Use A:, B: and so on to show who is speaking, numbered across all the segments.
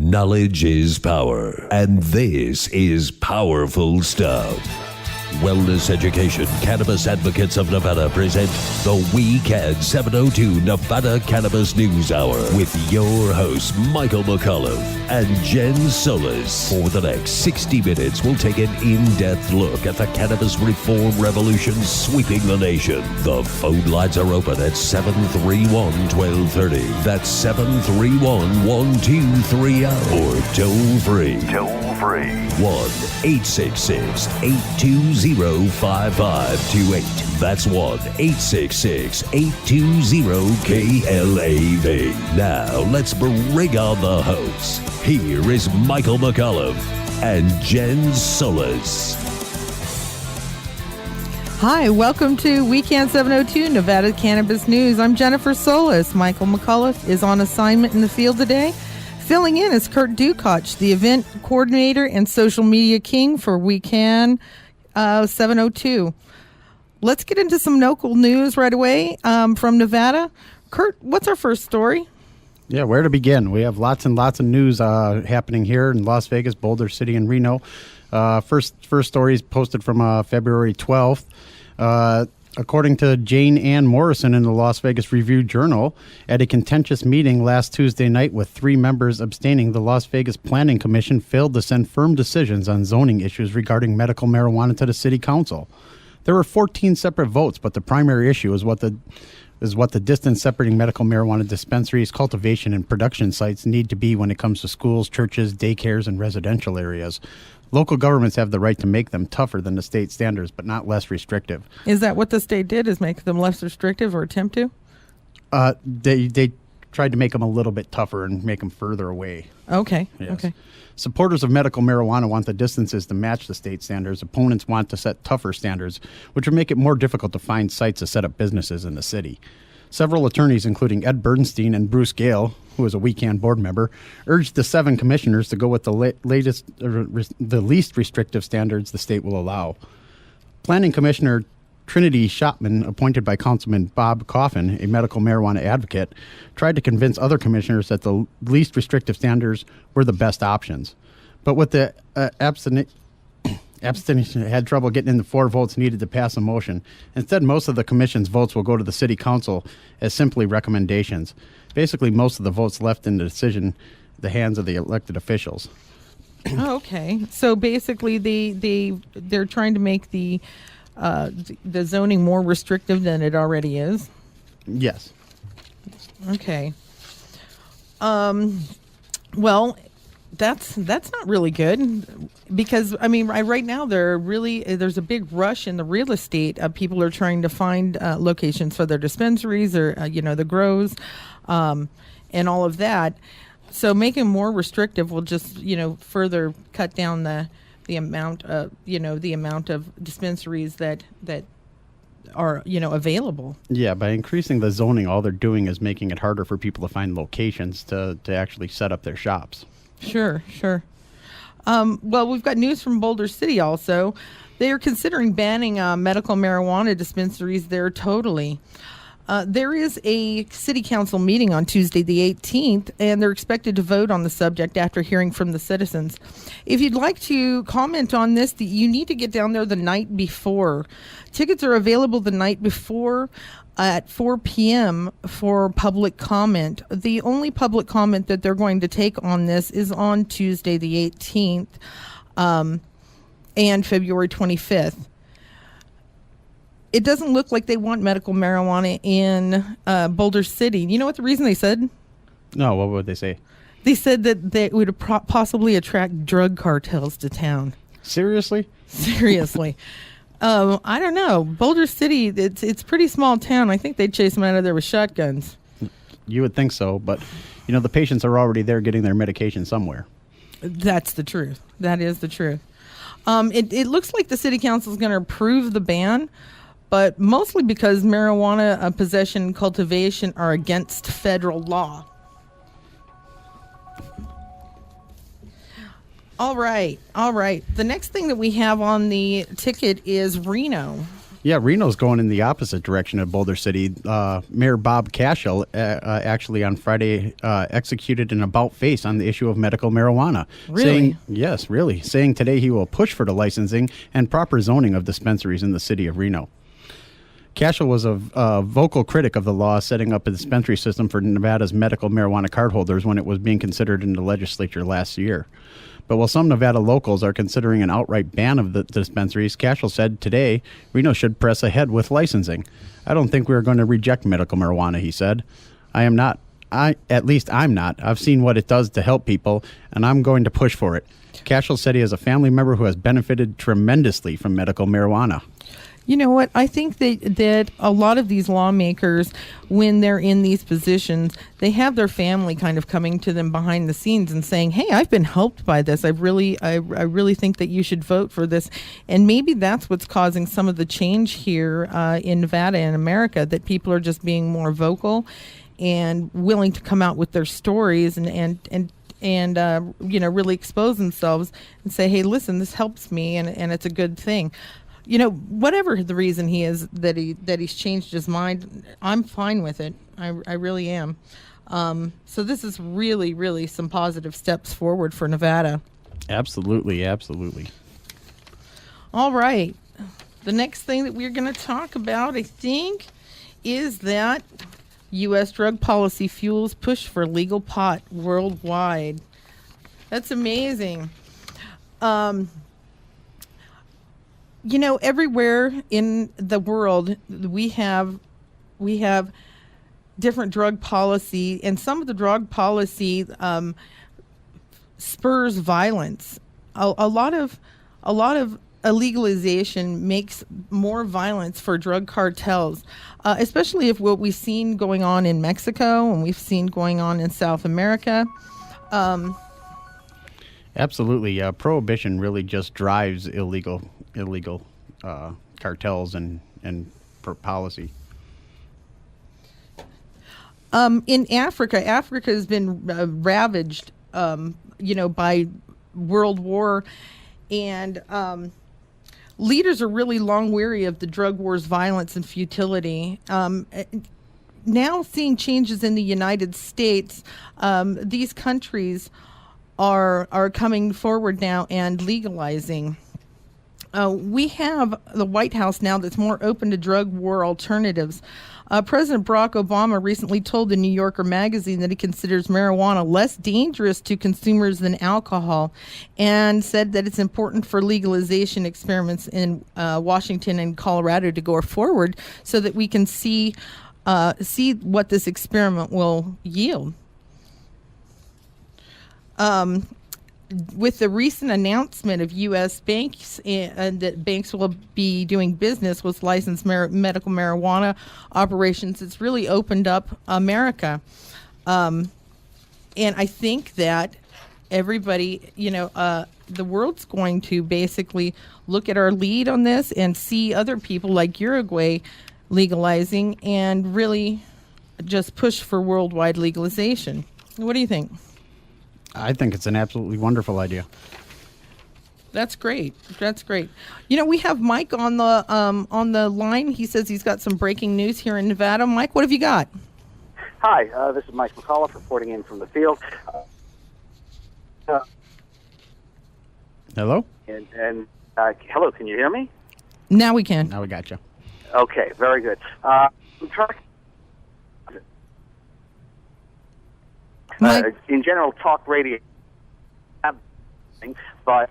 A: Knowledge is power, and this is powerful stuff. Wellness Education Cannabis Advocates of Nevada present the WeCan 702 Nevada Cannabis News Hour with your hosts Michael McAuliffe and Jen Solis. For the next 60 minutes, we'll take an in-depth look at the cannabis reform revolution sweeping the nation. The phone lines are open at 731-1230. That's 731-1230 or toll-free. 1-866-820-5528. That's 1-866-820-KLAV. Now, let's bring on the hosts. Here is Michael McAuliffe and Jen Solis.
B: Hi, welcome to WeCan 702 Nevada Cannabis News. I'm Jennifer Solis. Michael McAuliffe is on assignment in the field today. Filling in is Kurt Dukoch, the event coordinator and social media king for WeCan 702. Let's get into some local news right away from Nevada. Kurt, what's our first story?
C: Yeah, where to begin? We have lots and lots of news happening here in Las Vegas, Boulder City, and Reno. First story is posted from February 12th. According to Jane Ann Morrison in the Las Vegas Review-Journal, at a contentious meeting last Tuesday night with 3 members abstaining, the Las Vegas Planning Commission failed to send firm decisions on zoning issues regarding medical marijuana to the city council. There were 14 separate votes, but the primary issue is what the distance separating medical marijuana dispensaries, cultivation, and production sites need to be when it comes to schools, churches, daycares, and residential areas. Local governments have the right to make them tougher than the state standards, but not less restrictive.
B: Is that what the state did, is make them less restrictive or attempt to?
C: They tried to make them a little bit tougher and make them further away.
B: Okay,
C: yes.
B: Okay.
C: Supporters of medical marijuana want the distances to match the state standards. Opponents want to set tougher standards, which would make it more difficult to find sites to set up businesses in the city. Several attorneys, including Ed Bernstein and Bruce Gale, who is a WeCan board member, urged the 7 commissioners to go with the least restrictive standards the state will allow. Planning Commissioner Trinity Shopman, appointed by Councilman Bob Coffin, a medical marijuana advocate, tried to convince other commissioners that the least restrictive standards were the best options. But with the abstention had trouble getting in the 4 votes needed to pass a motion. Instead, most of the commission's votes will go to the city council as simply recommendations. Basically, most of the votes left in the decision the hands of the elected officials.
B: Oh, okay. So basically, they're trying to make the zoning more restrictive than it already is?
C: Yes.
B: Okay. Well, that's not really good, because I mean, right now there's a big rush in the real estate. People are trying to find locations for their dispensaries or the grows, and all of that. So making more restrictive will just further cut down the amount of dispensaries that are available. Yeah,
C: by increasing the zoning, all they're doing is making it harder for people to find locations to actually set up their shops.
B: Sure. Well, we've got news from Boulder City also. They are considering banning medical marijuana dispensaries there totally. There is a city council meeting on Tuesday the 18th, and they're expected to vote on the subject after hearing from the citizens. If you'd like to comment on this, you need to get down there the night before. Tickets are available the night before at 4 p.m. for public comment. The only public comment that they're going to take on this is on Tuesday the 18th and February 25th. It doesn't look like they want medical marijuana in Boulder City. You know what the reason they said?
C: No, what would they say?
B: They said that they would possibly attract drug cartels to town.
C: Seriously?
B: Seriously. I don't know. Boulder City, it's a pretty small town. I think they'd chase them out of there with shotguns.
C: You would think so, but the patients are already there getting their medication somewhere.
B: That's the truth. That is the truth. It looks like the city council is going to approve the ban, but mostly because marijuana possession and cultivation are against federal law. All right. The next thing that we have on the ticket is Reno.
C: Yeah, Reno's going in the opposite direction of Boulder City. Mayor Bob Cashel actually on Friday executed an about-face on the issue of medical marijuana.
B: Really?
C: Saying today he will push for the licensing and proper zoning of dispensaries in the city of Reno. Cashel was a vocal critic of the law setting up a dispensary system for Nevada's medical marijuana cardholders when it was being considered in the legislature last year. But while some Nevada locals are considering an outright ban of the dispensaries, Cashel said today Reno should press ahead with licensing. I don't think we're going to reject medical marijuana, he said. I'm not. I've seen what it does to help people, and I'm going to push for it. Cashel said he has a family member who has benefited tremendously from medical marijuana.
B: You know what? I think that a lot of these lawmakers, when they're in these positions, they have their family kind of coming to them behind the scenes and saying, "Hey, I've been helped by this. I really think that you should vote for this." And maybe that's what's causing some of the change here in Nevada and America, that people are just being more vocal and willing to come out with their stories and really expose themselves and say, "Hey, listen, this helps me, and it's a good thing." You know, whatever the reason he is that he's changed his mind, I'm fine with it. I really am. So this is really, really some positive steps forward for Nevada.
C: Absolutely.
B: All right. The next thing that we're going to talk about, I think, is that U.S. drug policy fuels push for legal pot worldwide. That's amazing. You know, everywhere in the world, we have different drug policy, and some of the drug policy spurs violence. A lot of illegalization makes more violence for drug cartels, especially if what we've seen going on in Mexico and we've seen going on in South America.
C: Absolutely. Prohibition really just drives illegal cartels and policy.
B: In Africa has been ravaged, by World War, and leaders are really long weary of the drug war's violence and futility. Now seeing changes in the United States, these countries are coming forward now and legalizing. We have the White House now that's more open to drug war alternatives. President Barack Obama recently told the New Yorker magazine that he considers marijuana less dangerous to consumers than alcohol, and said that it's important for legalization experiments in Washington and Colorado to go forward so that we can see what this experiment will yield. With the recent announcement of U.S. banks and that banks will be doing business with licensed medical marijuana operations, it's really opened up America. And I think that everybody, the world's going to basically look at our lead on this and see other people like Uruguay legalizing and really just push for worldwide legalization. What do you think?
C: I think it's an absolutely wonderful idea.
B: That's great. We have Mike on the line. He says he's got some breaking news here in Nevada. Mike, what have you got?
D: Hi, this is Mike McAuliffe reporting in from the field.
C: Hello?
D: And hello, can you hear me?
B: Now we can.
C: Now we got you.
D: Okay, very good. I'm trying. In general, talk radio, but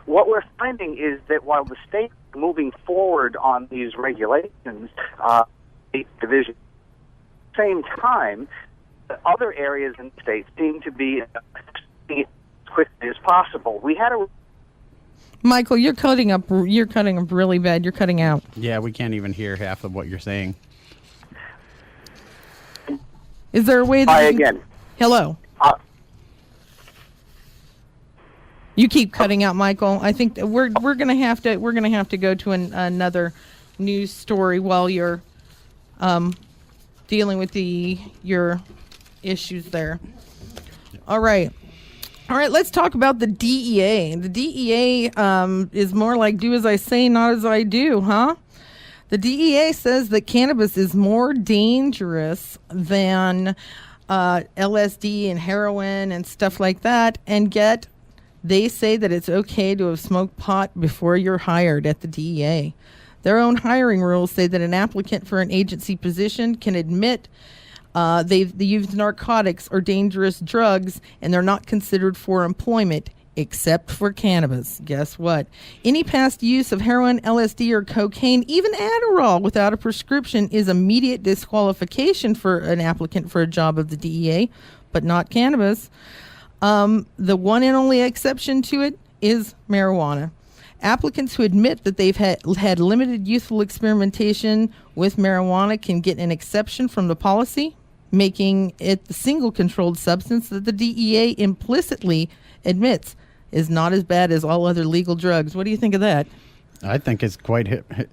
D: what we're finding is that while the state is moving forward on these regulations, division, at the same time, other areas in the state seem to be as quickly as possible. We had a
B: Michael, you're cutting up really bad. You're cutting out.
C: Yeah, we can't even hear half of what you're saying.
B: Is there a way that
D: Hi again.
B: Hello. You keep cutting out, Michael. I think that we're gonna have to go to another news story while you're dealing with your issues there. All right. Let's talk about the DEA. The DEA is more like do as I say, not as I do, huh? The DEA says that cannabis is more dangerous than LSD and heroin and stuff like that, and yet they say that it's okay to have smoked pot before you're hired at the DEA. Their own hiring rules say that an applicant for an agency position can admit they used narcotics or dangerous drugs, and they're not considered for employment except for cannabis. Guess what? Any past use of heroin, LSD, or cocaine, even Adderall without a prescription, is immediate disqualification for an applicant for a job of the DEA, but not cannabis. The one and only exception to it is marijuana. Applicants who admit that they've had limited youthful experimentation with marijuana can get an exception from the policy, making it the single controlled substance that the DEA implicitly admits is not as bad as all other legal drugs. What do you think of that?
C: I think it's quite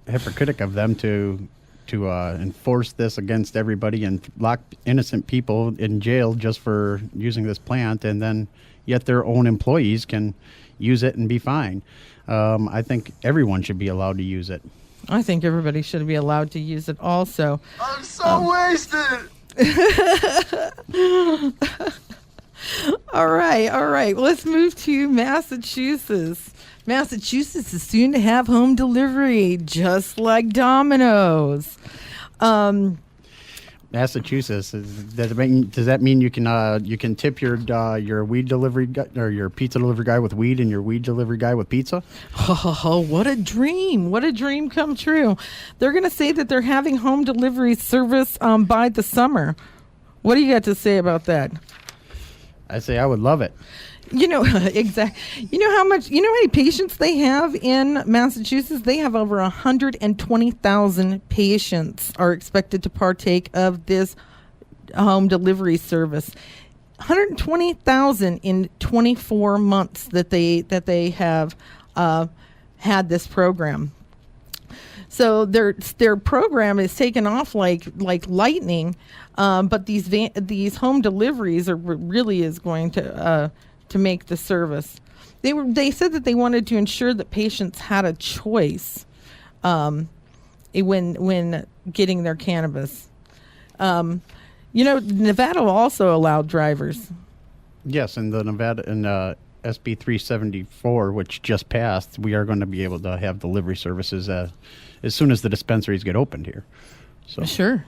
C: hypocritical of them to enforce this against everybody and lock innocent people in jail just for using this plant, and then yet their own employees can use it and be fine. I think everyone should be allowed to use it.
B: I think everybody should be allowed to use it also.
E: I'm so wasted.
B: All right. Let's move to Massachusetts. Massachusetts is soon to have home delivery, just like Domino's.
C: Massachusetts, does that mean you can tip your weed delivery guy, or your pizza delivery guy with weed and your weed delivery guy with pizza?
B: Oh, what a dream. What a dream come true. They're going to say that they're having home delivery service by the summer. What do you got to say about that?
C: I say I would love it.
B: Exactly. You know how many patients they have in Massachusetts? They have over 120,000 patients are expected to partake of this home delivery service. 120,000 in 24 months that they have had this program. So their program is taken off like lightning, but these home deliveries really is going to make the service. They said that they wanted to ensure that patients had a choice when getting their cannabis. Nevada will also allow drivers.
C: Yes, and the Nevada and SB 374, which just passed, we are going to be able to have delivery services as soon as the dispensaries get opened here. So
B: Sure.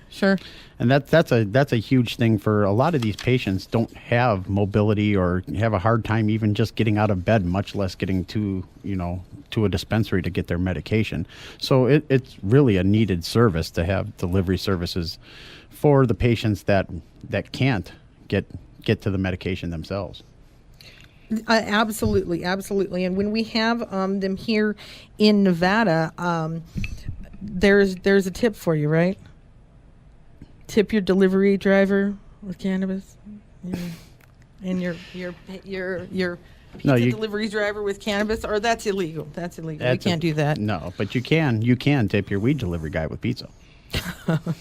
C: And that's a huge thing for a lot of these patients. Don't have mobility or have a hard time even just getting out of bed, much less getting to a dispensary to get their medication. So it's really a needed service to have delivery services for the patients that can't get to the medication themselves.
B: Absolutely. And when we have them here in Nevada, there's a tip for you, right? Tip your delivery driver with cannabis, and your pizza delivery driver with cannabis, or that's illegal. We can't do that.
C: No, but you can tip your weed delivery guy with pizza.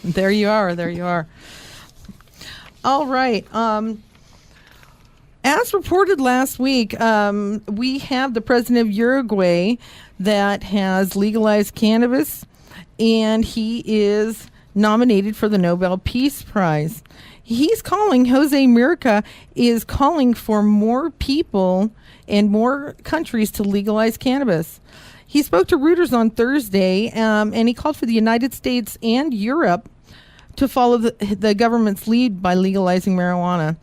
B: There you are. All right. As reported last week, we have the president of Uruguay that has legalized cannabis, and he is nominated for the Nobel Peace Prize. Jose Murica is calling for more people and more countries to legalize cannabis. He spoke to Reuters on Thursday, and he called for the United States and Europe to follow the government's lead by legalizing marijuana.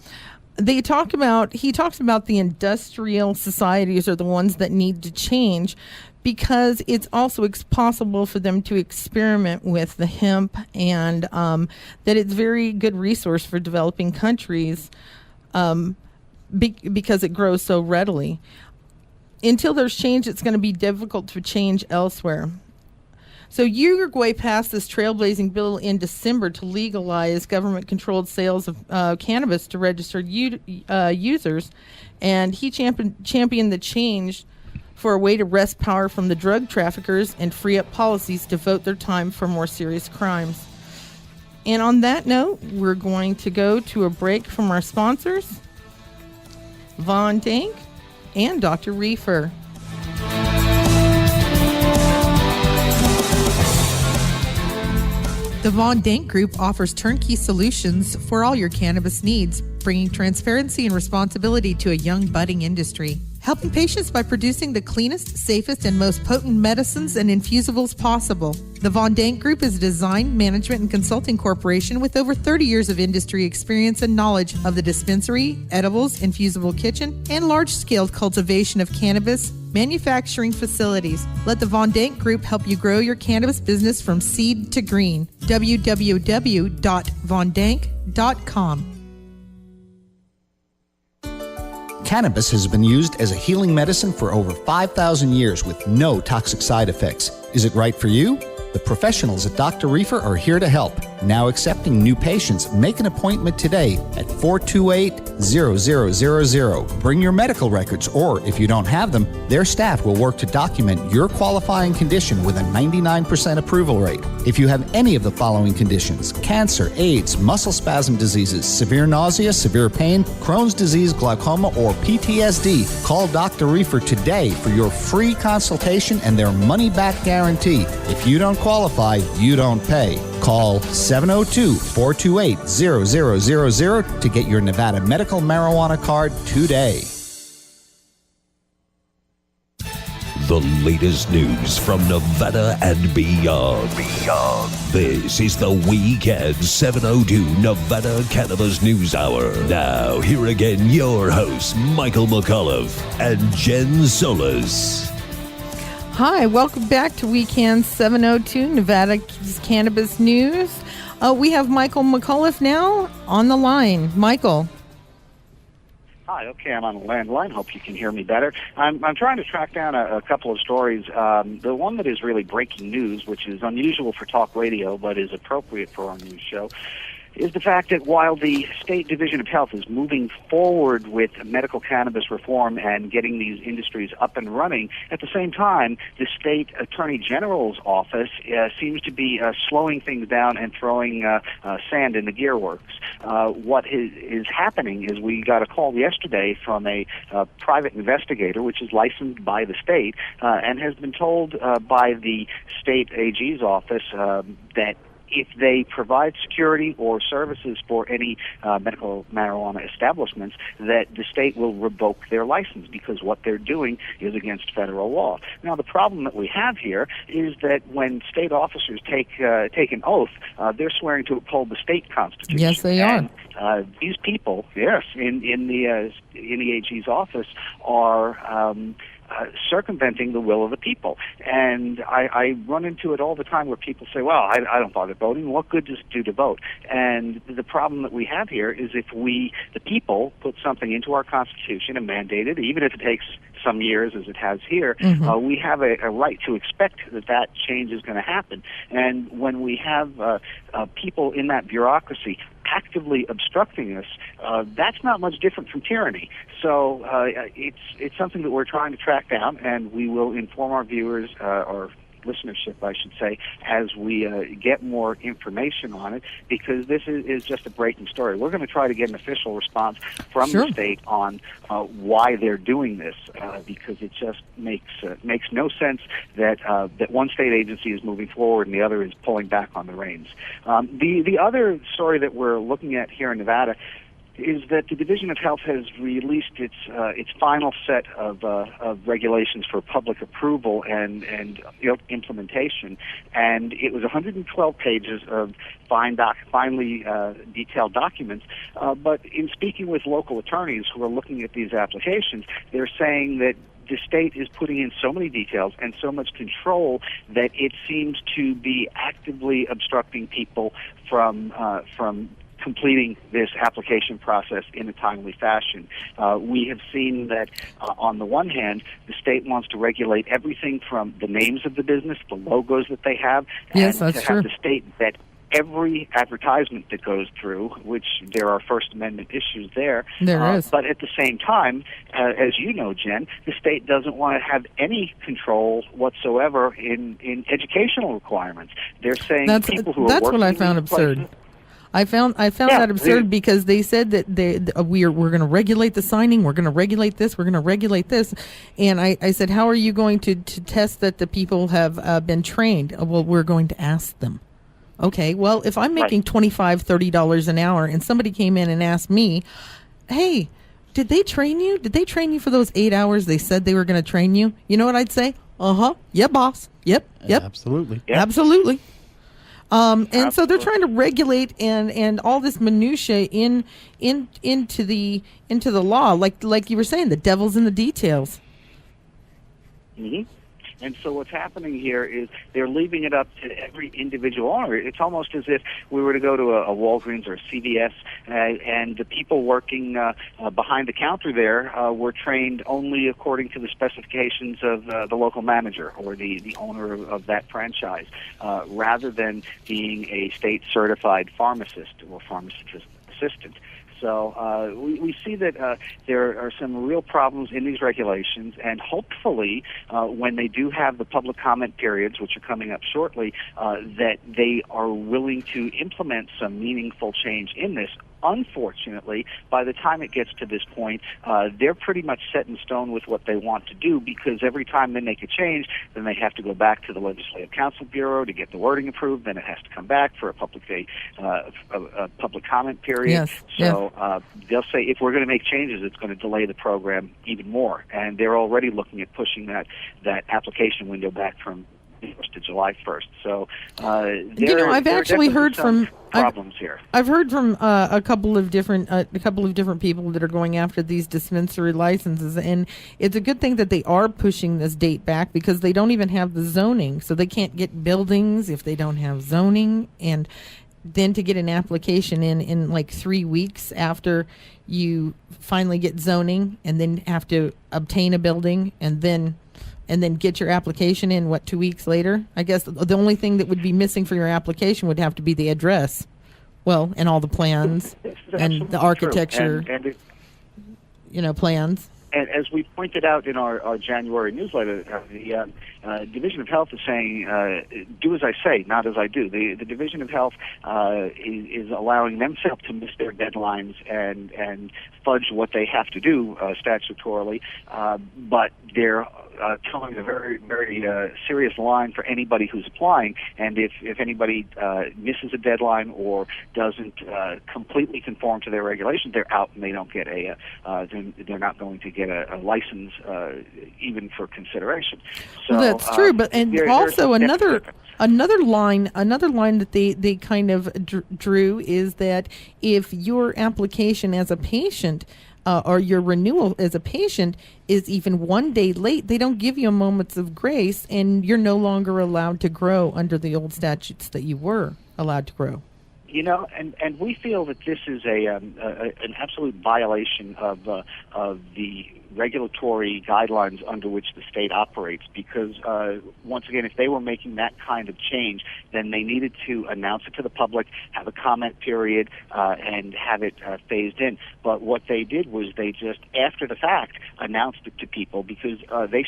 B: He talks about the industrial societies are the ones that need to change, because it's also possible for them to experiment with the hemp, and that it's very good resource for developing countries because it grows so readily. Until there's change, it's going to be difficult to change elsewhere. So Uruguay passed this trailblazing bill in December to legalize government-controlled sales of cannabis to registered users, and he championed the change for a way to wrest power from the drug traffickers and free up policies to devote their time for more serious crimes. And on that note, we're going to go to a break from our sponsors, Von Dank and Dr. Reefer. The Von Dank Group offers turnkey solutions for all your cannabis needs, bringing transparency and responsibility to a young, budding industry. Helping patients by producing the cleanest, safest, and most potent medicines and infusibles possible. The Von Dank Group is a design, management, and consulting corporation with over 30 years of industry experience and knowledge of the dispensary, edibles, infusible kitchen, and large-scale cultivation of cannabis manufacturing facilities. Let the Von Dank Group help you grow your cannabis business from seed to green. www.vondank.com.
F: Cannabis has been used as a healing medicine for over 5,000 years with no toxic side effects. Is it right for you? The professionals at Dr. Reefer are here to help. Now accepting new patients. Make an appointment today at 428-0000. Bring your medical records, or if you don't have them, their staff will work to document your qualifying condition with a 99% approval rate. If you have any of the following conditions: cancer, AIDS, muscle spasm diseases, severe nausea, severe pain, Crohn's disease, glaucoma, or PTSD, call Dr. Reefer today for your free consultation and their money-back guarantee. If you don't qualify, you don't pay. Call 702-428-0000 to get your Nevada medical marijuana card today.
A: The latest news from Nevada and beyond. This is the WeCan 702 Nevada Cannabis News Hour. Now, here again, your hosts, Michael McAuliffe and Jen Solis.
B: Hi, welcome back to WeCan 702 Nevada Cannabis News. We have Michael McAuliffe now on the line. Michael.
D: Hi, okay, I'm on the landline. Hope you can hear me better. I'm trying to track down a couple of stories. The one that is really breaking news, which is unusual for talk radio but is appropriate for our news show, is the fact that while the State Division of Health is moving forward with medical cannabis reform and getting these industries up and running, at the same time, the State Attorney General's office seems to be slowing things down and throwing sand in the gearworks. What is happening is we got a call yesterday from a private investigator, which is licensed by the state, and has been told by the State AG's office that if they provide security or services for any medical marijuana establishments, that the state will revoke their license because what they're doing is against federal law. Now, the problem that we have here is that when state officers take an oath, they're swearing to uphold the state constitution.
B: Yes, they are.
D: These people, yes, in the AG's office are circumventing the will of the people. And I run into it all the time where people say, well, I don't bother voting. What good does it do to vote? And the problem that we have here is if we, the people, put something into our Constitution and mandate it, even if it takes some years as it has here, we have a right to expect that change is going to happen. And when we have people in that bureaucracy actively obstructing us, that's not much different from tyranny. So it's something that we're trying to track down, and we will inform our viewers or listenership, I should say, as we get more information on it, because this is just a breaking story. We're going to try to get an official response from the state on why they're doing this, because it just makes no sense that that one state agency is moving forward and the other is pulling back on the reins. The other story that we're looking at here in Nevada is that the Division of Health has released its final set of regulations for public approval and implementation, and it was 112 pages of finely detailed documents. But in speaking with local attorneys who are looking at these applications, they're saying that the state is putting in so many details and so much control that it seems to be actively obstructing people from completing this application process in a timely fashion. We have seen that on the one hand, the state wants to regulate everything from the names of the business, the logos that they have,
B: yes,
D: and
B: that's
D: to
B: true.
D: have the state vet every advertisement that goes through, which there are First Amendment issues there.
B: There is.
D: But at the same time, as you know, Jen, the state doesn't want to have any control whatsoever in educational requirements. They're saying people who are
B: that's
D: working
B: what I
D: in
B: found
D: these
B: absurd.
D: places,
B: I found that absurd because they said that we're going to regulate the signing, we're going to regulate this, we're going to regulate this, and I said, how are you going to test that the people have been trained? Well, we're going to ask them. Okay, well, if I'm making $25, $30 an hour and somebody came in and asked me, hey, did they train you? Did they train you for those 8 hours they said they were going to train you? You know what I'd say? Uh-huh. Yeah, boss. Yep.
C: Absolutely.
D: Yep.
B: Absolutely. And so they're trying to regulate and all this minutia into the law, like you were saying, the devil's in the details.
D: Mm-hmm. And so what's happening here is they're leaving it up to every individual owner. It's almost as if we were to go to a Walgreens or a CVS, and the people working behind the counter there were trained only according to the specifications of the local manager or the owner of that franchise, rather than being a state-certified pharmacist or pharmacist assistant. So we see that there are some real problems in these regulations, and hopefully when they do have the public comment periods, which are coming up shortly, that they are willing to implement some meaningful change in this. Unfortunately, by the time it gets to this point, they're pretty much set in stone with what they want to do, because every time they make a change, then they have to go back to the Legislative Counsel Bureau to get the wording approved. Then it has to come back for a public comment period.
B: Yes.
D: So they'll say, if we're going to make changes, it's going to delay the program even more. And they're already looking at pushing that application window back from to July 1st. So
B: I've actually heard from
D: problems here.
B: I've heard from a couple of different people that are going after these dispensary licenses, and it's a good thing that they are pushing this date back, because they don't even have the zoning, so they can't get buildings if they don't have zoning, and then to get an application in like 3 weeks after you finally get zoning, and then have to obtain a building, and then get your application in, 2 weeks later? I guess the only thing that would be missing for your application would have to be the address. Well, and all the plans and the architecture, and plans.
D: And as we pointed out in our January newsletter, the Division of Health is saying, do as I say, not as I do. The Division of Health is allowing themselves to miss their deadlines and fudge what they have to do statutorily, but they're towing a very, very serious line for anybody who's applying. And if anybody misses a deadline or doesn't completely conform to their regulations, they're out, and they don't get they're not going to get a license even for consideration. So
B: well, that's true, but also another line that they kind of drew is that if your application as a patient or your renewal as a patient is even 1 day late, they don't give you a moments of grace, and you're no longer allowed to grow under the old statutes that you were allowed to grow.
D: And we feel that this is an absolute violation of the regulatory guidelines under which the state operates, because once again, if they were making that kind of change, then they needed to announce it to the public, have a comment period, and have it phased in. But what they did was they just, after the fact, announced it to people, because they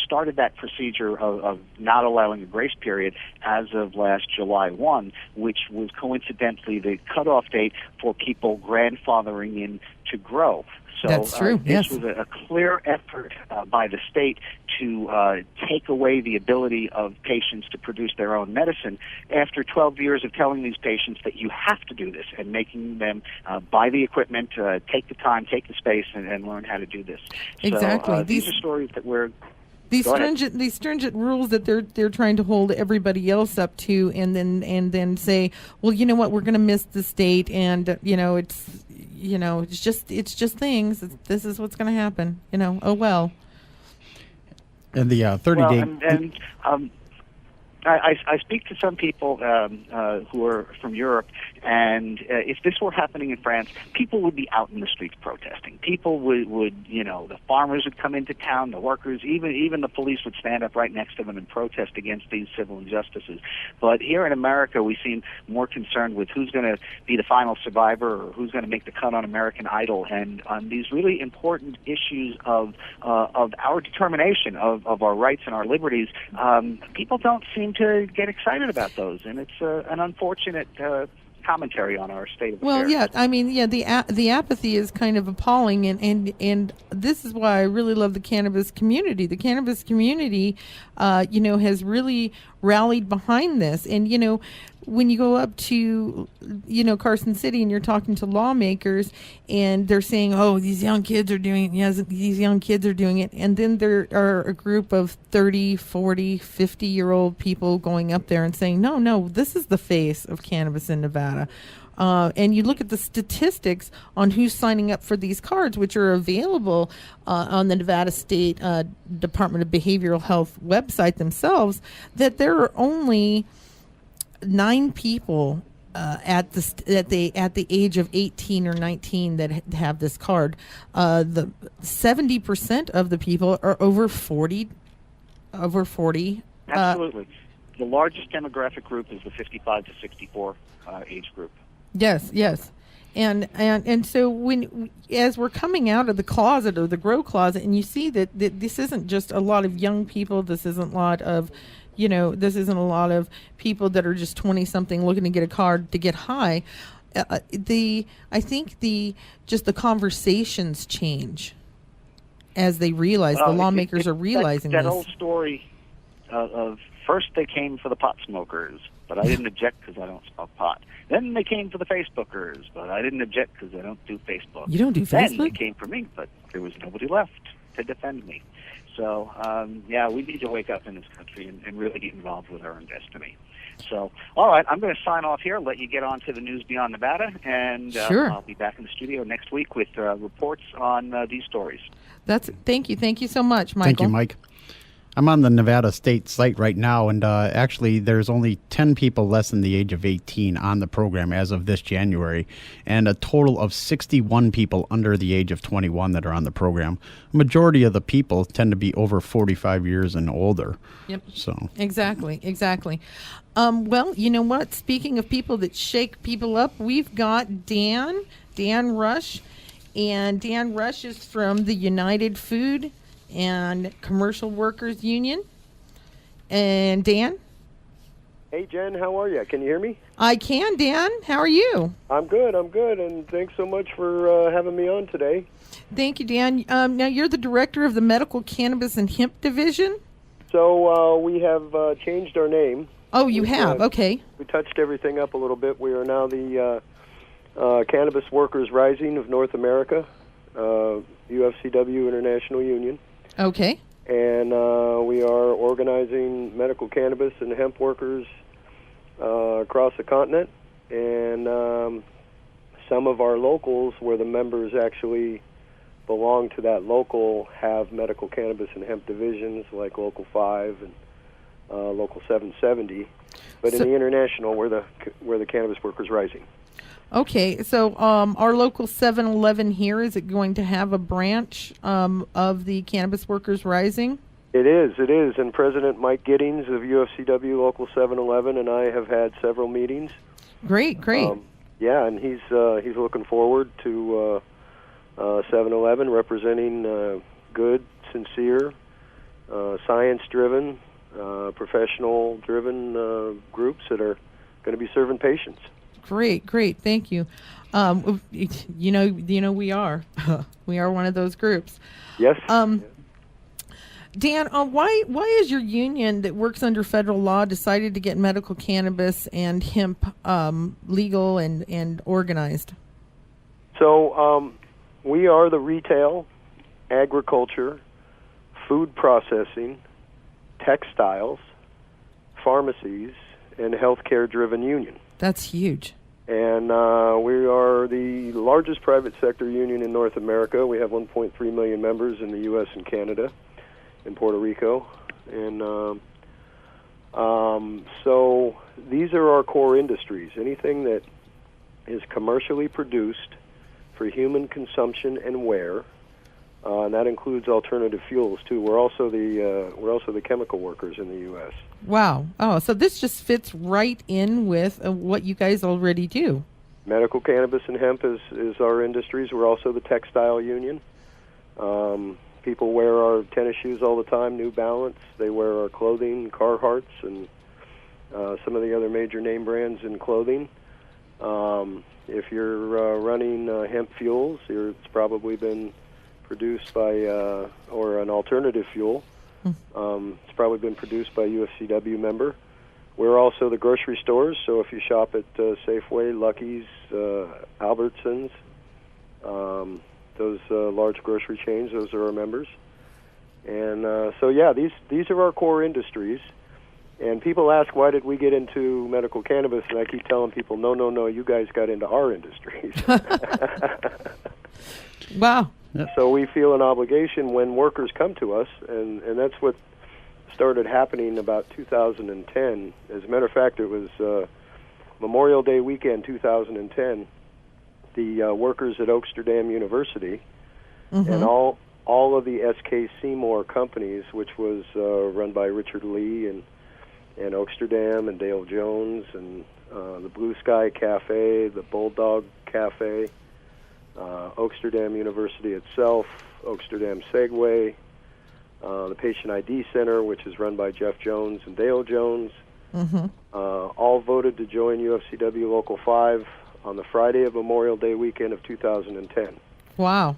D: started that procedure of not allowing a grace period as of last July 1, which was coincidentally the cutoff date for people grandfathering in to grow. So
B: that's true.
D: This was a clear effort by the state to take away the ability of patients to produce their own medicine after 12 years of telling these patients that you have to do this, and making them buy the equipment, take the time, take the space, and learn how to do this.
B: Exactly.
D: So, these are stories that we're...
B: These stringent rules that they're trying to hold everybody else up to, and then say, well, you know what, we're going to miss the state, and it's just things. This is what's going to happen. Oh well.
C: And the 30-day.
D: I speak to some people who are from Europe, and if this were happening in France, people would be out in the streets protesting. People would the farmers would come into town, the workers, even the police would stand up right next to them and protest against these civil injustices. But here in America, we seem more concerned with who's going to be the final survivor, or who's going to make the cut on American Idol, and on these really important issues of our determination of our rights and our liberties. People don't seem to get excited about those, and it's an unfortunate commentary on our state of affairs.
B: Well, yeah, I mean, the apathy is kind of appalling, and this is why I really love the cannabis community. The cannabis community, has really rallied behind this, and when you go up to, Carson City and you're talking to lawmakers and they're saying, oh, these young kids are doing it. Yes, these young kids are doing it. And then there are a group of 30, 40, 50-year-old people going up there and saying, no, this is the face of cannabis in Nevada. And you look at the statistics on who's signing up for these cards, which are available on the Nevada State Department of Behavioral Health website themselves, that there are only 9 people at the age of 18 or 19 that have this card. The 70% of the people are over 40.
G: Absolutely. The largest demographic group is the 55 to 64 age group.
B: Yes. And so as we're coming out of the closet or the grow closet, and you see that this isn't just a lot of young people, this isn't a lot of people that are just 20-something looking to get a card to get high. I think the conversations change as they realize, the lawmakers are realizing
G: that
B: this.
G: Old story of first they came for the pot smokers, but I didn't object because I don't smoke pot. Then they came for the Facebookers, but I didn't object because I don't do Facebook.
B: You don't do Facebook?
G: Then they came for me, but there was nobody left to defend me. So, we need to wake up in this country and really get involved with our own destiny. So, all right, I'm going to sign off here, let you get on to the News Beyond Nevada, and
B: Sure.
G: I'll be back in the studio next week with reports on these stories.
B: Thank you so much, Michael.
C: Thank you, Mike. I'm on the Nevada State site right now, and actually there's only 10 people less than the age of 18 on the program as of this January, and a total of 61 people under the age of 21 that are on the program. Majority of the people tend to be over 45 years and older.
B: Yep.
C: So
B: Exactly. Well, you know what? Speaking of people that shake people up, we've got Dan Rush, and Dan Rush is from the United Food and Commercial Workers Union. And Dan?
H: Hey, Jen, how are you? Can you hear me?
B: I can, Dan. How are you?
H: I'm good, and thanks so much for having me on today.
B: Thank you, Dan. Now, you're the director of the Medical Cannabis and Hemp Division?
H: So we have changed our name.
B: Oh, you have? Okay.
H: We touched everything up a little bit. We are now the Cannabis Workers Rising of North America, UFCW International Union.
B: Okay.
H: And we are organizing medical cannabis and hemp workers across the continent. And some of our locals, where the members actually belong to that local, have medical cannabis and hemp divisions, like Local 5 and Local 770. But in the international, we're the Cannabis Workers Rising.
B: Okay, so our local 7-Eleven here, is it going to have a branch of the Cannabis Workers Rising?
H: It is, and President Mike Giddings of UFCW Local 7-Eleven and I have had several meetings.
B: Great.
H: And he's looking forward to 7-Eleven representing good, sincere, science-driven, professional-driven groups that are going to be serving patients.
B: Great. Thank you. We are one of those groups.
H: Yes.
B: Dan, why is your union that works under federal law decided to get medical cannabis and hemp legal and organized?
H: So we are the retail, agriculture, food processing, textiles, pharmacies, and healthcare-driven union.
B: That's huge.
H: And we are the largest private sector union in North America. We have 1.3 million members in the U.S. and Canada, in Puerto Rico. And so these are our core industries. Anything that is commercially produced for human consumption and wear, and that includes alternative fuels too. We're also the chemical workers in the U.S.
B: Wow. Oh, so this just fits right in with what you guys already do.
H: Medical cannabis and hemp is our industries. We're also the textile union. People wear our tennis shoes all the time, New Balance. They wear our clothing, Carhartts, and some of the other major name brands in clothing. If you're running hemp fuels, it's probably been produced by, or an alternative fuel. It's probably been produced by a UFCW member We're also the grocery stores, so if you shop at Safeway, Lucky's, Albertsons, those large grocery chains, those are our members. And these are our core industries. And people ask, why did we get into medical cannabis? And I keep telling people, no, you guys got into our industries.
B: Wow.
H: So we feel an obligation when workers come to us, and that's what started happening about 2010. As a matter of fact, it was Memorial Day weekend 2010. The workers at Oaksterdam University and all of the S.K. Seymour companies, which was run by Richard Lee and Oaksterdam and Dale Jones and the Blue Sky Cafe, the Bulldog Cafe, Oaksterdam University itself, Oaksterdam Segway, the Patient ID Center, which is run by Jeff Jones and Dale Jones, all voted to join UFCW Local 5 on the Friday of Memorial Day weekend of 2010.
B: Wow.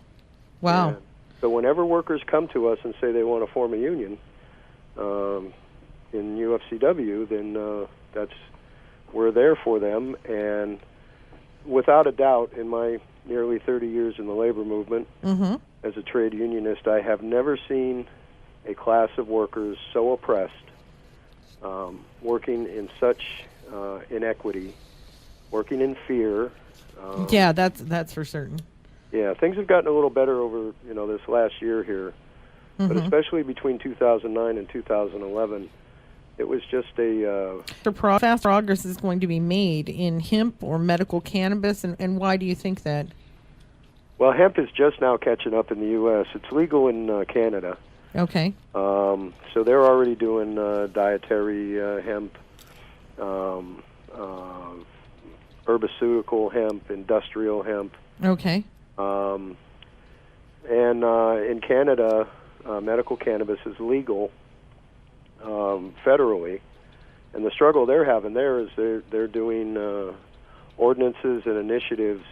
H: And so whenever workers come to us and say they want to form a union in UFCW, then we're there for them. And without a doubt, in my nearly 30 years in the labor movement, as a trade unionist, I have never seen a class of workers so oppressed, working in such inequity, working in fear.
B: Yeah, that's for certain.
H: Yeah, things have gotten a little better over this last year here, but especially between 2009 and 2011, it was just
B: fast progress is going to be made in hemp or medical cannabis, and why do you think that?
H: Well, hemp is just now catching up in the U.S. It's legal in Canada.
B: Okay.
H: So they're already doing dietary hemp, herbaceutical hemp, industrial hemp.
B: Okay.
H: And in Canada, medical cannabis is legal federally, and the struggle they're having there is they're doing ordinances and initiatives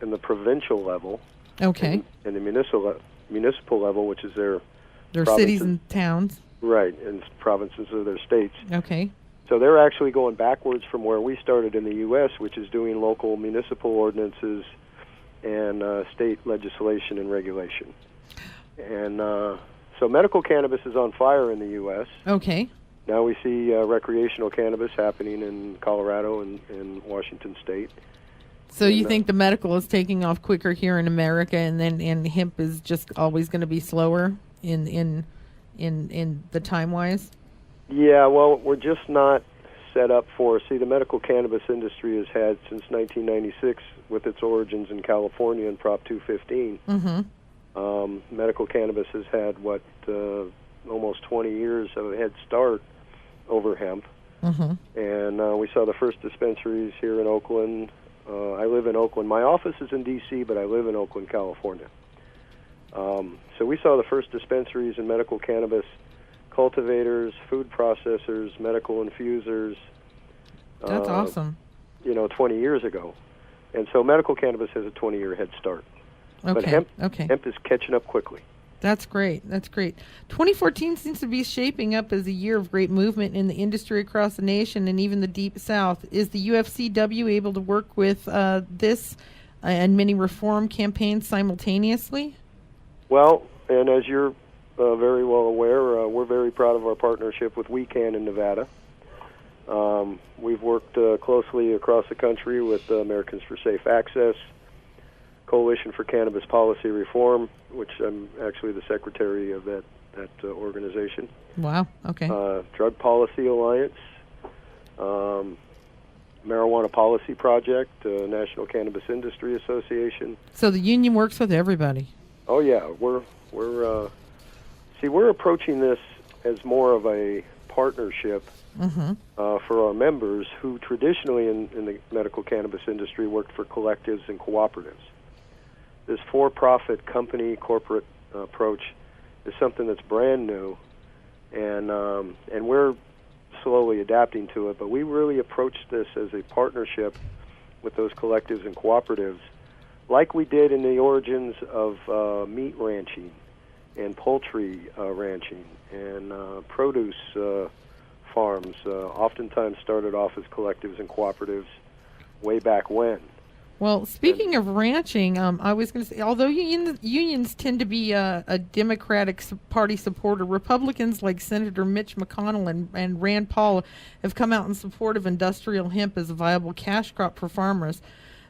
H: in the provincial level.
B: Okay.
H: And the municipal level, which is their
B: cities and towns.
H: Right, and provinces of their states.
B: Okay.
H: So they're actually going backwards from where we started in the U.S., which is doing local municipal ordinances and state legislation and regulation. And so medical cannabis is on fire in the U.S.
B: Okay.
H: Now we see recreational cannabis happening in Colorado and Washington State.
B: So you think the medical is taking off quicker here in America, and hemp is just always going to be slower in the time-wise?
H: Yeah, well, we're just not set up for. See, the medical cannabis industry has had since 1996, with its origins in California and Prop 215. Medical cannabis has had almost 20 years of a head start over hemp. And we saw the first dispensaries here in Oakland. I live in Oakland. My office is in D.C., but I live in Oakland, California. So we saw the first dispensaries in medical cannabis, cultivators, food processors, medical infusers.
B: That's awesome.
H: 20 years ago. And so medical cannabis has a 20-year head start.
B: Okay.
H: But hemp is catching up quickly.
B: That's great. That's great. 2014 seems to be shaping up as a year of great movement in the industry across the nation and even the Deep South. Is the UFCW able to work with this and many reform campaigns simultaneously? Well,
H: and as you're very well aware, we're very proud of our partnership with WeCan in Nevada. We've worked closely across the country with Americans for Safe Access, Coalition for Cannabis Policy Reform, which I'm actually the secretary of that organization.
B: Wow, okay.
H: Drug Policy Alliance, Marijuana Policy Project, National Cannabis Industry Association.
B: So the union works with everybody.
H: Oh yeah, we're approaching this as more of a partnership for our members who traditionally in the medical cannabis industry worked for collectives and cooperatives. This for-profit company corporate approach is something that's brand new, and we're slowly adapting to it. But we really approached this as a partnership with those collectives and cooperatives, like we did in the origins of meat ranching and poultry ranching and produce farms, oftentimes started off as collectives and cooperatives way back when.
B: Well, speaking of ranching, I was going to say, although unions tend to be a Democratic Party supporter, Republicans like Senator Mitch McConnell and Rand Paul have come out in support of industrial hemp as a viable cash crop for farmers.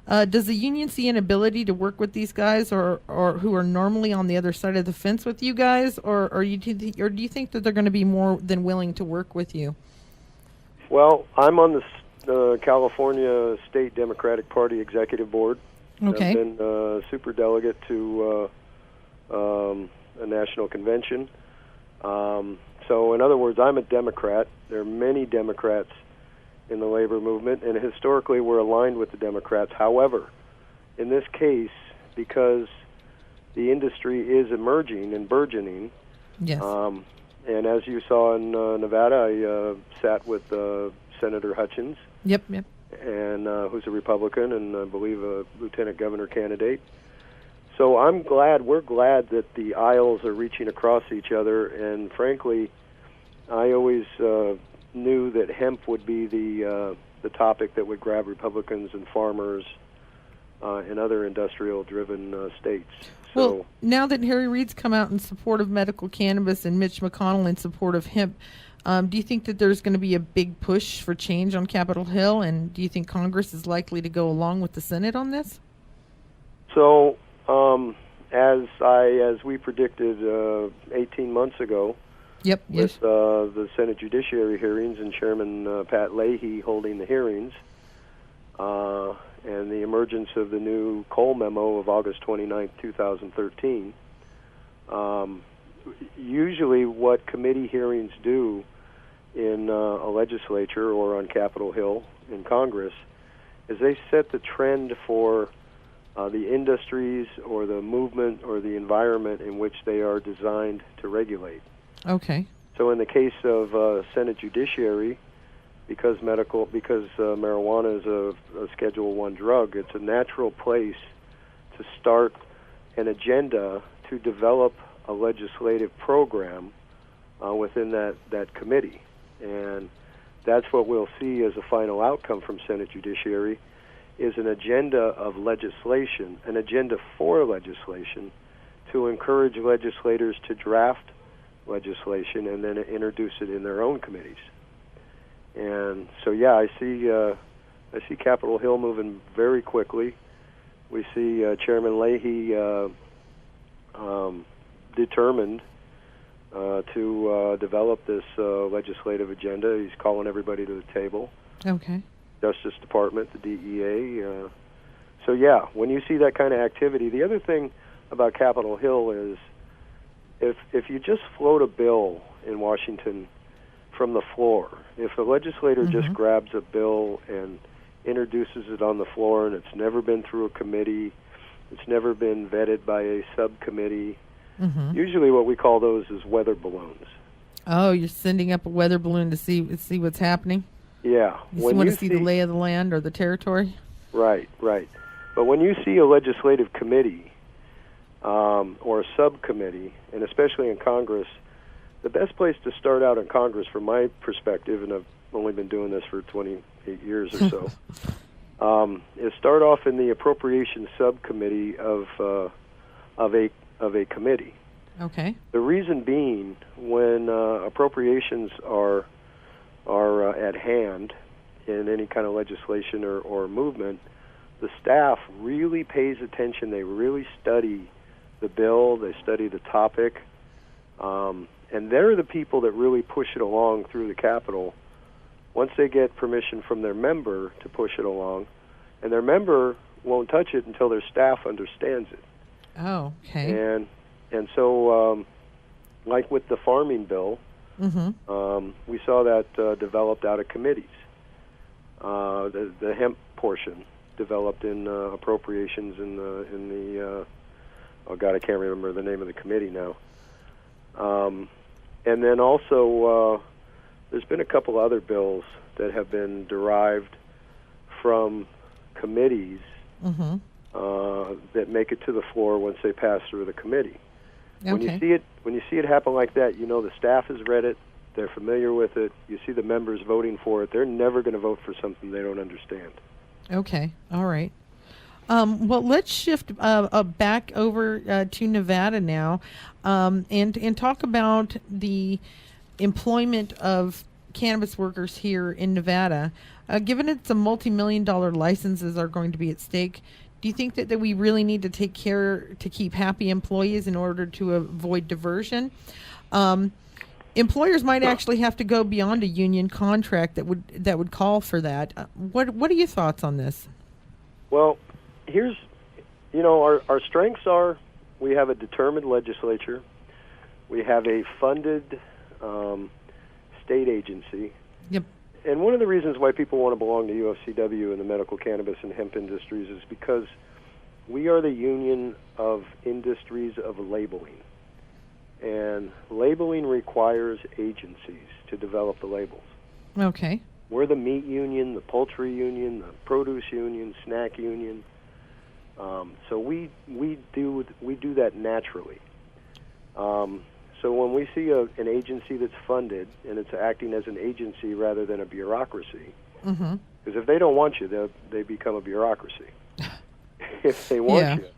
B: Does the union see an ability to work with these guys, or who are normally on the other side of the fence with you guys, or do you think that they're going to be more than willing to work with you?
H: Well, I'm on the California State Democratic Party Executive Board.
B: Okay.
H: I've been superdelegate to a national convention. So, in other words, I'm a Democrat. There are many Democrats in the labor movement, and historically we're aligned with the Democrats. However, in this case, because the industry is emerging and burgeoning,
B: yes.
H: And as you saw in Nevada, I sat with Senator Hutchins.
B: Yep.
H: And who's a Republican and I believe a lieutenant governor candidate. So we're glad that the aisles are reaching across each other, and frankly, I always knew that hemp would be the topic that would grab Republicans and farmers in other industrial-driven states.
B: Well, now that Harry Reid's come out in support of medical cannabis and Mitch McConnell in support of hemp, do you think that there's going to be a big push for change on Capitol Hill, and do you think Congress is likely to go along with the Senate on this?
H: So, as we predicted 18 months ago,
B: yep,
H: with the Senate Judiciary hearings and Chairman Pat Leahy holding the hearings, and the emergence of the new Cole memo of August 29, 2013, usually what committee hearings do in a legislature or on Capitol Hill in Congress is they set the trend for the industries or the movement or the environment in which they are designed to regulate.
B: Okay.
H: So in the case of Senate Judiciary, because marijuana is a Schedule I drug, it's a natural place to start an agenda to develop a legislative program within that committee. And that's what we'll see as a final outcome from Senate Judiciary, is an agenda of legislation, an agenda for legislation to encourage legislators to draft legislation and then introduce it in their own committees. And so, yeah, I see Capitol Hill moving very quickly. We see Chairman Leahy determined to develop this legislative agenda. He's calling everybody to the table.
B: Okay.
H: Justice Department, the DEA. So, yeah, when you see that kind of activity, the other thing about Capitol Hill is if you just float a bill in Washington from the floor, if a legislator just grabs a bill and introduces it on the floor and it's never been through a committee, it's never been vetted by a subcommittee, usually what we call those is weather balloons.
B: Oh, you're sending up a weather balloon to see what's happening?
H: Yeah.
B: You want to see the lay of the land or the territory?
H: Right. But when you see a legislative committee or a subcommittee, and especially in Congress, the best place to start out in Congress, from my perspective, and I've only been doing this for 28 years or so, is start off in the appropriations subcommittee of a committee.
B: Okay.
H: The reason being, when appropriations are at hand in any kind of legislation or movement, the staff really pays attention. They really study the bill. They study the topic. And they're the people that really push it along through the Capitol once they get permission from their member to push it along. And their member won't touch it until their staff understands it.
B: Oh, okay.
H: And so, like with the farming bill, we saw that developed out of committees. The hemp portion developed in appropriations in the oh God, I can't remember the name of the committee now. And then also, there's been a couple other bills that have been derived from committees that make it to the floor once they pass through the committee.
B: Okay.
H: When you see it happen like that, you know the staff has read it, They're familiar with it. You see the members voting for it. They're never going to vote for something they don't understand.
B: Okay. All right. Well, let's shift back over to Nevada now, and talk about the employment of cannabis workers here in Nevada. Given it's a multi-million-dollar licenses are going to be at stake, do you think that we really need to take care to keep happy employees in order to avoid diversion? Employers might actually have to go beyond a union contract that would call for that. What are your thoughts on this?
H: Well, here's, our strengths are we have a determined legislature, we have a funded state agency.
B: Yep.
H: And one of the reasons why people want to belong to UFCW and the medical cannabis and hemp industries is because we are the union of industries of labeling. And labeling requires agencies to develop the labels.
B: Okay.
H: We're the meat union, the poultry union, the produce union, snack union. So we do that naturally. So when we see an agency that's funded and it's acting as an agency rather than a bureaucracy, because if they don't want you, they become a bureaucracy. If they want you,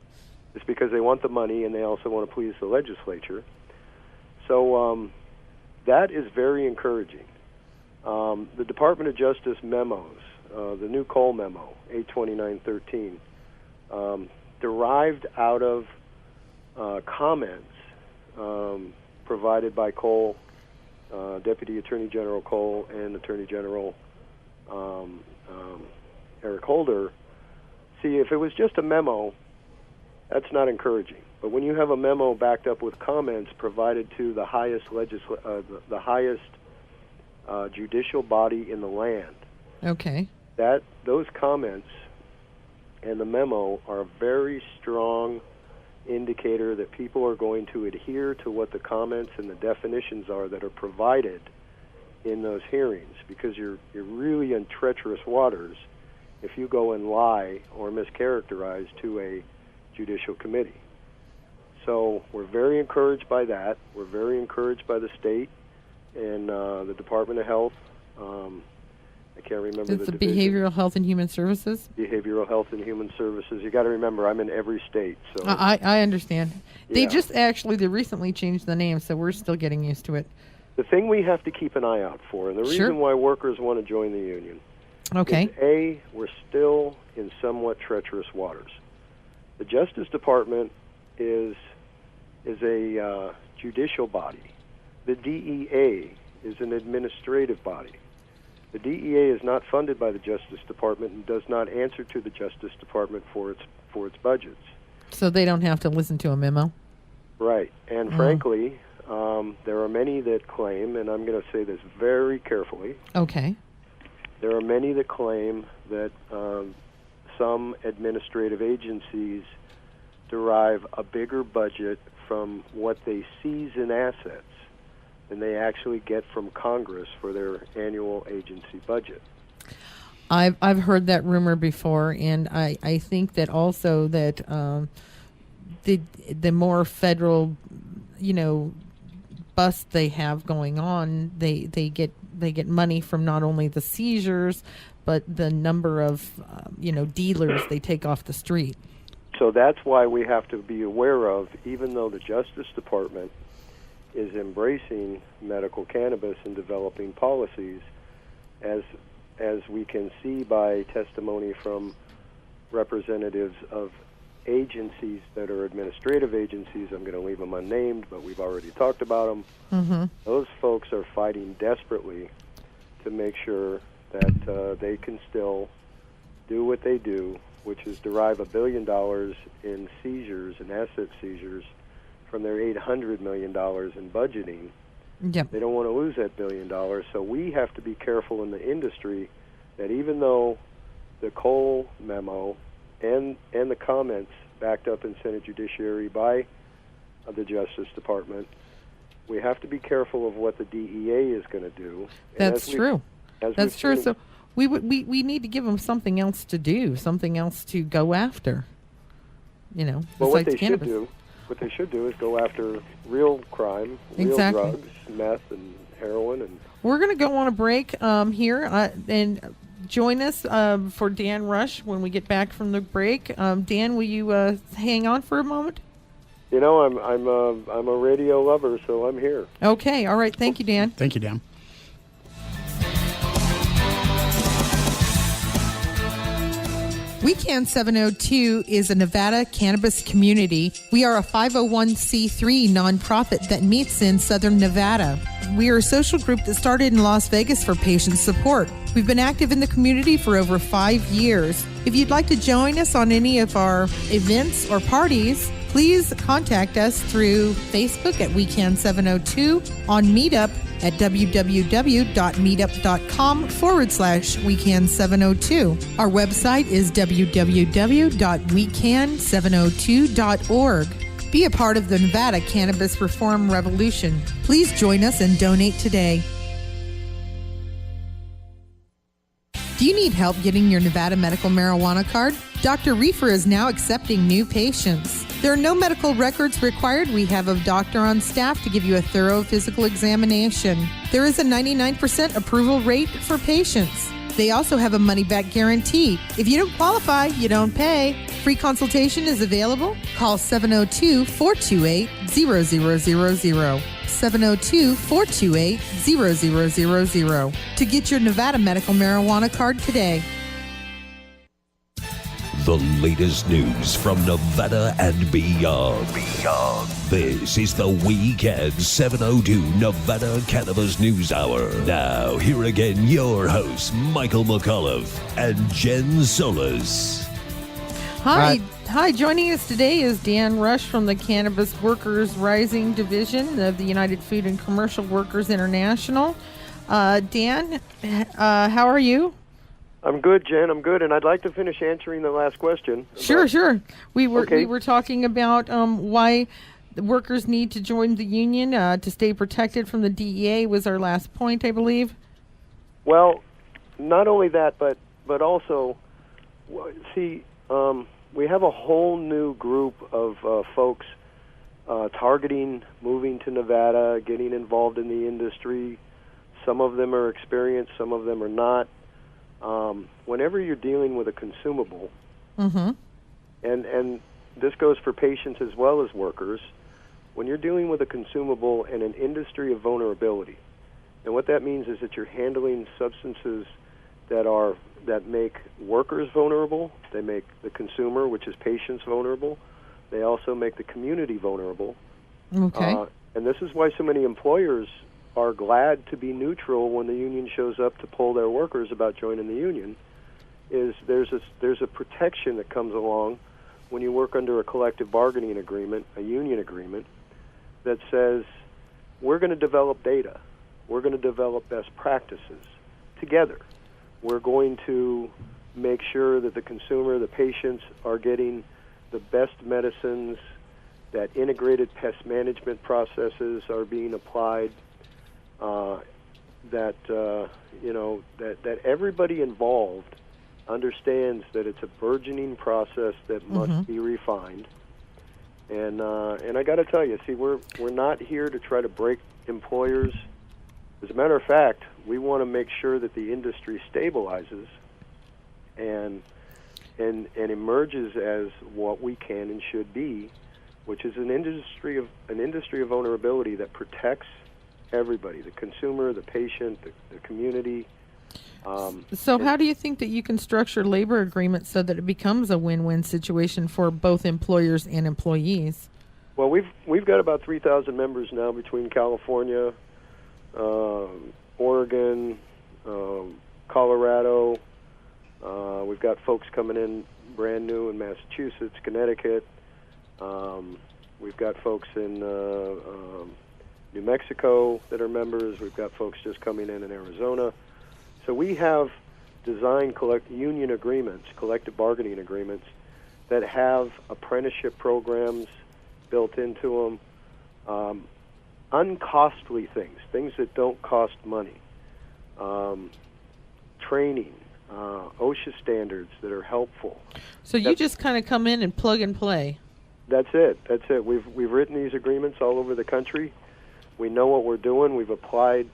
H: it's because they want the money and they also want to please the legislature. So that is very encouraging. The Department of Justice memos, the new Cole memo, 82913, derived out of comments provided by Cole, Deputy Attorney General Cole, and Attorney General Eric Holder. See, if it was just a memo, that's not encouraging. But when you have a memo backed up with comments provided to the highest judicial body in the land,
B: okay,
H: that those comments and the memo are a very strong indicator that people are going to adhere to what the comments and the definitions are that are provided in those hearings, because you're really in treacherous waters if you go and lie or mischaracterize to a judicial committee. So we're very encouraged by that. We're very encouraged by the state and the Department of Health. I can't remember
B: it's
H: the
B: the
H: division.
B: Behavioral Health and Human Services.
H: Behavioral Health and Human Services. You got to remember, I'm in every state. So
B: I understand. They
H: Yeah.
B: just they recently changed the name, so we're still getting used to it.
H: the thing we have to keep an eye out for, and the
B: Sure.
H: reason why workers want to join the union,
B: Okay.
H: is we're still in somewhat treacherous waters. The Justice Department is a judicial body. The DEA is an administrative body. The DEA is not funded by the Justice Department and does not answer to the Justice Department for its budgets.
B: So they don't have to listen to a memo?
H: Right. And frankly, there are many that claim, and I'm going to say this very carefully,
B: Okay.
H: there are many that claim that some administrative agencies derive a bigger budget from what they seize in assets than they actually get from Congress for their annual agency budget.
B: I've heard that rumor before, and I think that also that the more federal, busts they have going on, they get money from not only the seizures, but the number of dealers they take off the street.
H: So that's why we have to be aware of, even though the Justice Department is embracing medical cannabis and developing policies, as we can see by testimony from representatives of agencies that are administrative agencies. I'm going to leave them unnamed, but we've already talked about them.
B: Mm-hmm.
H: Those folks are fighting desperately to make sure that they can still do what they do, which is derive $1 billion in seizures and asset seizures from their $800 million in budgeting.
B: Yep.
H: They don't want to lose that $1 billion, so we have to be careful in the industry that even though the Cole memo and the comments backed up in Senate Judiciary by the Justice Department, we have to be careful of what the DEA is going to do.
B: That's true. That's true. So we need to give them something else to do, something else to go after.
H: Well, what
B: besides cannabis.
H: What they should do is go after real crime, real
B: Exactly.
H: drugs, meth, and heroin. And
B: We're going to go on a break here and join us for Dan Rush when we get back from the break. Dan, will you hang on for a moment?
H: you know, I'm a radio lover, so I'm here.
B: Okay. All right. Thank you, Dan.
C: Thank you, Dan.
B: WeCan 702 is a Nevada cannabis community. We are a 501c3 nonprofit that meets in Southern Nevada. We are a social group that started in Las Vegas for patient support. We've been active in the community for over 5 years. If you'd like to join us on any of our events or parties, please contact us through Facebook at WeCan 702, on Meetup at www.meetup.com/WeCan 702. Our website is www.wecan702.org. Be a part of the Nevada Cannabis Reform Revolution. Please join us and donate today. Do you need help getting your Nevada medical marijuana card? Dr. Reefer is now accepting new patients. There are no medical records required. We have a doctor on staff to give you a thorough physical examination. There is a 99% approval rate for patients. They also have a money-back guarantee. If you don't qualify, you don't pay. Free consultation is available. Call 702-428-0000. 702-428-0000 to get your Nevada medical marijuana card today.
A: The latest news from Nevada and beyond. This is the WeCan 702 Nevada Cannabis News Hour. Now, here again, your hosts, Michael McAuliffe and Jen Solis.
B: Hi. Joining us today is Dan Rush from the Cannabis Workers Rising Division of the United Food and Commercial Workers International. Dan, how are you?
H: I'm good, Jen. I'm good, and I'd like to finish answering the last question.
B: Sure. We were
H: Okay.
B: we were talking about why the workers need to join the union to stay protected from the DEA was our last point, I believe.
H: Well, not only that, but also, see, we have a whole new group of folks targeting moving to Nevada, getting involved in the industry. Some of them are experienced, some of them are not. Whenever you're dealing with a consumable, and this goes for patients as well as workers, when you're dealing with a consumable in an industry of vulnerability, and what that means is that you're handling substances that make workers vulnerable, they make the consumer, which is patients, vulnerable, they also make the community vulnerable.
B: Okay.
H: And this is why so many employers are glad to be neutral when the union shows up to poll their workers about joining the union. Is there's a protection that comes along when you work under a collective bargaining agreement, a union agreement, that says we're going to develop data, we're going to develop best practices together. We're going to make sure that the consumer, the patients, are getting the best medicines, that integrated pest management processes are being applied, that everybody involved understands that it's a burgeoning process that must be refined. And I got to tell you, see, we're not here to try to break employers. As a matter of fact, we want to make sure that the industry stabilizes and emerges as what we can and should be, which is an industry of vulnerability that protects everybody, the consumer, the patient, the community.
B: So how do you think that you can structure labor agreements so that it becomes a win-win situation for both employers and employees?
H: Well, we've got about 3,000 members now between California, Oregon, Colorado. We've got folks coming in brand new in Massachusetts, Connecticut. We've got folks in New Mexico that are members. We've got folks just coming in Arizona. So we have designed union agreements, collective bargaining agreements, that have apprenticeship programs built into them, uncostly things that don't cost money, training, OSHA standards that are helpful.
B: So you just kind of come in and plug and play.
H: That's it. We've written these agreements all over the country. We know what we're doing. We've applied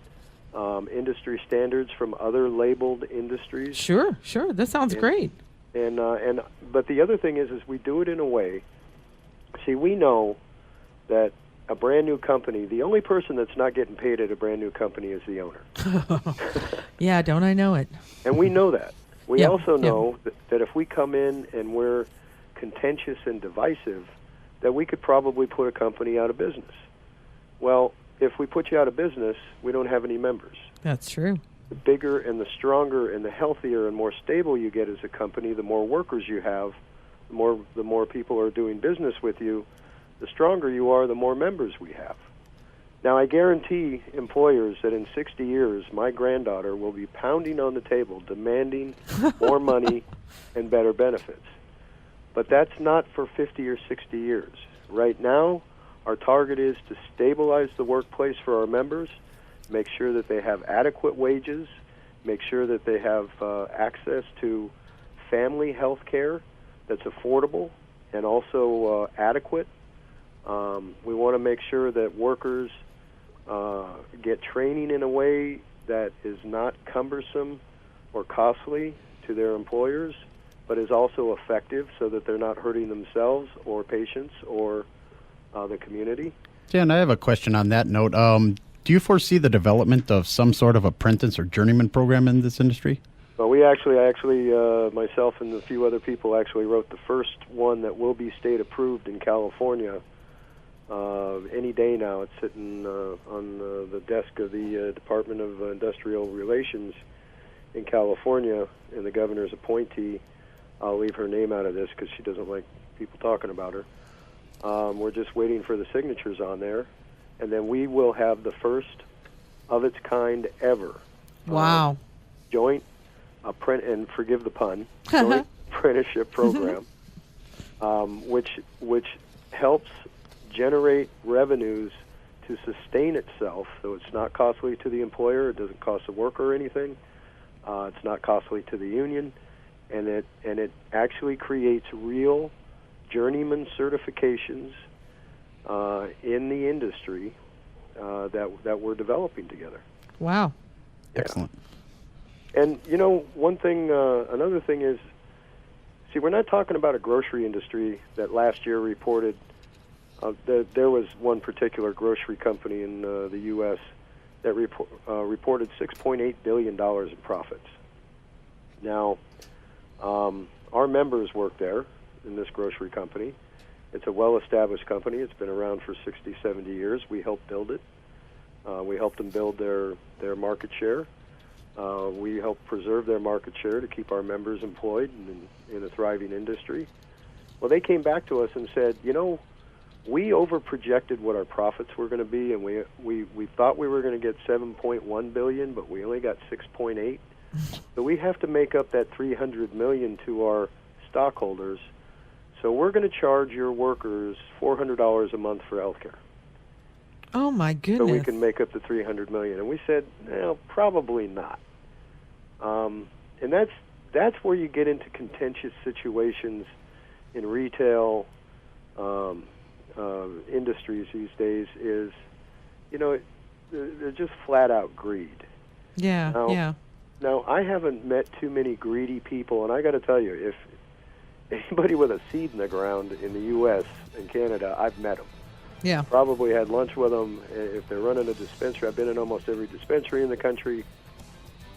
H: industry standards from other labeled industries.
B: Sure. That sounds great.
H: But the other thing is we do it in a way. See, we know that a brand new company, the only person that's not getting paid at a brand new company is the owner.
B: Yeah, don't I know it?
H: And we know that. We
B: Yeah,
H: also
B: yeah.
H: know that if we come in and we're contentious and divisive, that we could probably put a company out of business. Well, if we put you out of business, we don't have any members.
B: That's true.
H: The bigger and the stronger and the healthier and more stable you get as a company, the more workers you have, the more people are doing business with you, the stronger you are, the more members we have. Now, I guarantee employers that in 60 years, my granddaughter will be pounding on the table demanding more money and better benefits. But that's not for 50 or 60 years. Right now, our target is to stabilize the workplace for our members, make sure that they have adequate wages, make sure that they have access to family health care that's affordable and also adequate. We want to make sure that workers get training in a way that is not cumbersome or costly to their employers, but is also effective so that they're not hurting themselves or patients or the community.
C: Dan, I have a question on that note. Do you foresee the development of some sort of apprentice or journeyman program in this industry?
H: Well, myself and a few other people actually wrote the first one that will be state approved in California. Any day now, it's sitting on the desk of the Department of Industrial Relations in California, and the governor's appointee. I'll leave her name out of this because she doesn't like people talking about her. We're just waiting for the signatures on there, and then we will have the first of its kind ever.
B: Wow.
H: Joint and forgive the pun, joint apprenticeship program, which helps generate revenues to sustain itself, so it's not costly to the employer, it doesn't cost the worker anything, it's not costly to the union, and it actually creates real journeyman certifications in the industry that we're developing together.
B: Wow.
C: Excellent.
H: And another thing is, see, we're not talking about a grocery industry that last year reported. There was one particular grocery company in the U.S. that reported $6.8 billion in profits. Now, our members work there in this grocery company. It's a well-established company. It's been around for 60, 70 years. We helped build it. We helped them build their market share. We helped preserve their market share to keep our members employed in a thriving industry. Well, they came back to us and said, we overprojected what our profits were going to be, and we thought we were going to get $7.1 billion, but we only got $6.8. So we have to make up that $300 million to our stockholders. So we're going to charge your workers $400 a month for health care.
B: Oh, my goodness.
H: So we can make up the $300 million. And we said, no, probably not. And that's where you get into contentious situations in retail industries these days. Is they're just flat out greed.
B: Yeah.
H: Now I haven't met too many greedy people, and I got to tell you, if anybody with a seed in the ground in the U.S. and Canada, I've met them.
B: Yeah.
H: Probably had lunch with them. If they're running a dispensary, I've been in almost every dispensary in the country,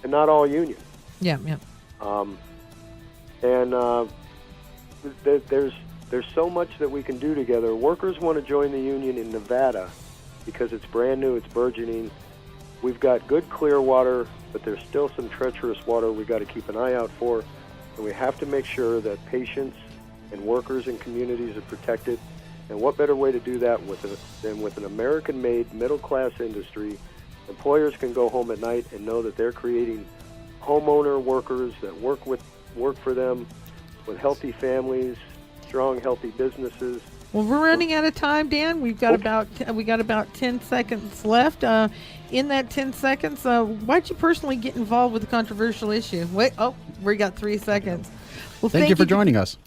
H: and not all union.
B: Yeah.
H: There's so much that we can do together. Workers want to join the union in Nevada because it's brand new, it's burgeoning. We've got good clear water, but there's still some treacherous water we got to keep an eye out for, and we have to make sure that patients and workers and communities are protected. And what better way to do that than with an American-made middle-class industry? Employers can go home at night and know that they're creating homeowner workers that work for them, with healthy families, strong, healthy businesses.
B: Well, we're running out of time, Dan. We've got about 10 seconds left. In that 10 seconds, why'd you personally get involved with the controversial issue? We got 3 seconds. Well,
C: thank you for joining us.